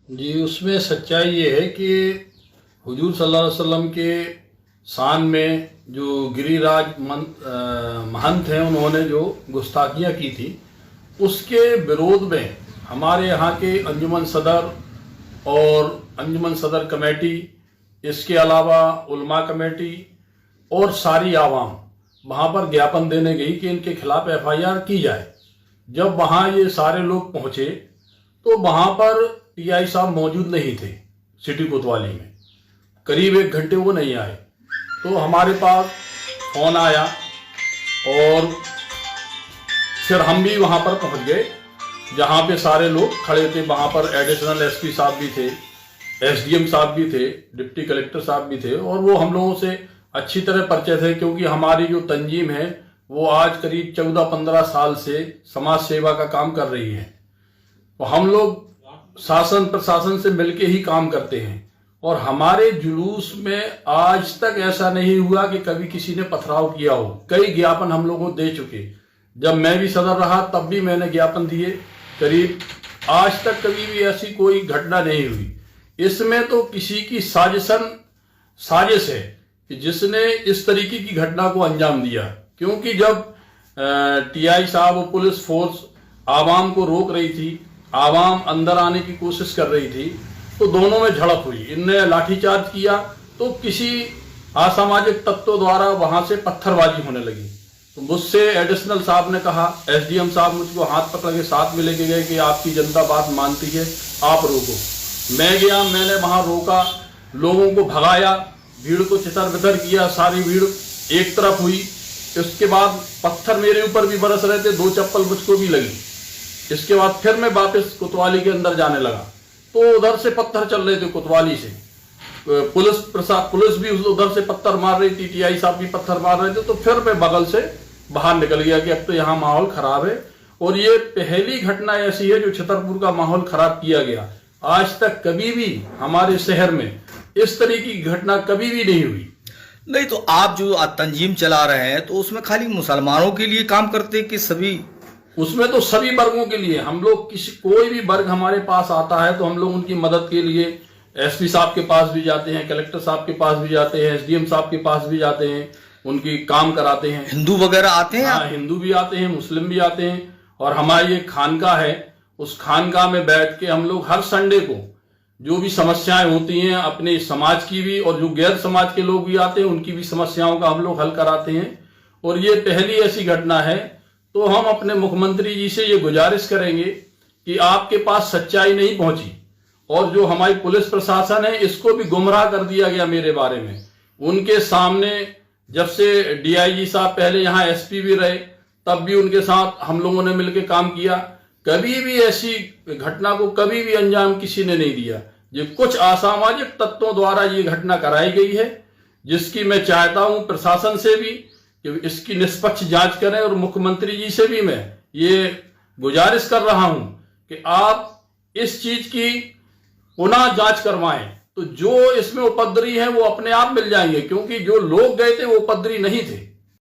जी, उसमें सच्चाई ये है कि हुजूर सल्लल्लाहु अलैहि वसल्लम के शान में जो गिरिराज महंत हैं, उन्होंने जो गुस्ताखियाँ की थी, उसके विरोध में हमारे यहाँ के अंजुमन सदर और अंजुमन सदर कमेटी, इसके अलावा उलमा कमेटी और सारी आवाम वहाँ पर ज्ञापन देने गई कि इनके खिलाफ एफआईआर की जाए। जब वहाँ ये सारे लोग पहुँचे तो वहाँ पर टीआई साहब मौजूद नहीं थे। सिटी कोतवाली में करीब 1 घंटे वो नहीं आए। तो हमारे पास फोन आया और फिर हम भी वहाँ पर पहुँच गए जहाँ पे सारे लोग खड़े थे। वहाँ पर एडिशनल एसपी साहब भी थे, एसडीएम साहब भी थे, डिप्टी कलेक्टर साहब भी थे और वो हम लोगों से अच्छी तरह परिचय थे, क्योंकि हमारी जो तंजीम है वो आज करीब 14-15 साल से समाज सेवा का काम कर रही है। तो हम लोग शासन प्रशासन से मिलके ही काम करते हैं और हमारे जुलूस में आज तक ऐसा नहीं हुआ कि कभी किसी ने पथराव किया हो। कई ज्ञापन हम लोगों को दे चुके। जब मैं भी सदर रहा तब भी मैंने ज्ञापन दिए। करीब आज तक कभी भी ऐसी कोई घटना नहीं हुई। इसमें तो किसी की साजिश है कि जिसने इस तरीके की घटना को अंजाम दिया। क्योंकि जब टीआई साहब और पुलिस फोर्स आवाम को रोक रही थी, आवाम अंदर आने की कोशिश कर रही थी, तो दोनों में झड़प हुई। इनने लाठीचार्ज किया तो किसी असामाजिक तत्वों द्वारा वहां से पत्थरबाजी होने लगी। तो मुझसे एडिशनल साहब ने कहा, एसडीएम साहब मुझको हाथ पकड़ के साथ में लेके गए कि आपकी जनता बात मानती है, आप रोको। मैं गया, मैंने वहां रोका, लोगों को भगाया, भीड़ को चितर बितर किया, सारी भीड़ एक तरफ हुई। इसके बाद पत्थर मेरे ऊपर भी बरस रहे थे, 2 चप्पल मुझको भी लगी। इसके बाद फिर मैं वापस कोतवाली के अंदर जाने लगा तो उधर से पत्थर चल रहे थे कोतवाली से। पुलिस भी उधर से पत्थर मार रही थी, टीआई साहब भी पत्थर मार रहे थे। तो फिर मैं बगल से बाहर निकल गया कि अब तो यहाँ माहौल खराब है। और ये पहली घटना ऐसी है जो छतरपुर का माहौल खराब किया गया। आज तक कभी भी हमारे शहर में इस तरह की घटना कभी भी नहीं हुई। नहीं, तो आप जो तंजीम चला रहे हैं तो उसमें खाली मुसलमानों के लिए काम करते हैं कि सभी? उसमें तो सभी वर्गों के लिए। हम लोग कोई भी वर्ग हमारे पास आता है तो हम लोग उनकी मदद के लिए एसपी साहब के पास भी जाते हैं, कलेक्टर साहब के पास भी जाते हैं, एसडीएम साहब के पास भी जाते हैं, उनकी काम कराते हैं। हिंदू वगैरह आते हैं? हाँ, हिंदू भी आते हैं, मुस्लिम भी आते हैं। और हमारी एक खानकाह है, उस खानकाह में बैठ के हम लोग हर संडे को जो भी समस्याएं होती हैं अपने समाज की भी और जो गैर समाज के लोग भी आते हैं उनकी भी समस्याओं का हम लोग हल कराते हैं। और ये पहली ऐसी घटना है। तो हम अपने मुख्यमंत्री जी से ये गुजारिश करेंगे कि आपके पास सच्चाई नहीं पहुंची और जो हमारी पुलिस प्रशासन है इसको भी गुमराह कर दिया गया मेरे बारे में। उनके सामने जब से डीआईजी साहब पहले यहाँ एसपी भी रहे तब भी उनके साथ हम लोगों ने मिलकर काम किया। कभी भी ऐसी घटना को कभी भी अंजाम किसी ने नहीं दिया। ये कुछ असामाजिक तत्वों द्वारा ये घटना कराई गई है, जिसकी मैं चाहता हूं प्रशासन से भी कि इसकी निष्पक्ष जांच करें और मुख्यमंत्री जी से भी मैं ये गुजारिश कर रहा हूं कि आप इस चीज की पुनः जांच करवाएं। तो जो इसमें उपद्रवी हैं वो अपने आप मिल जाएंगे, क्योंकि जो लोग गए थे वो उपद्रवी नहीं थे।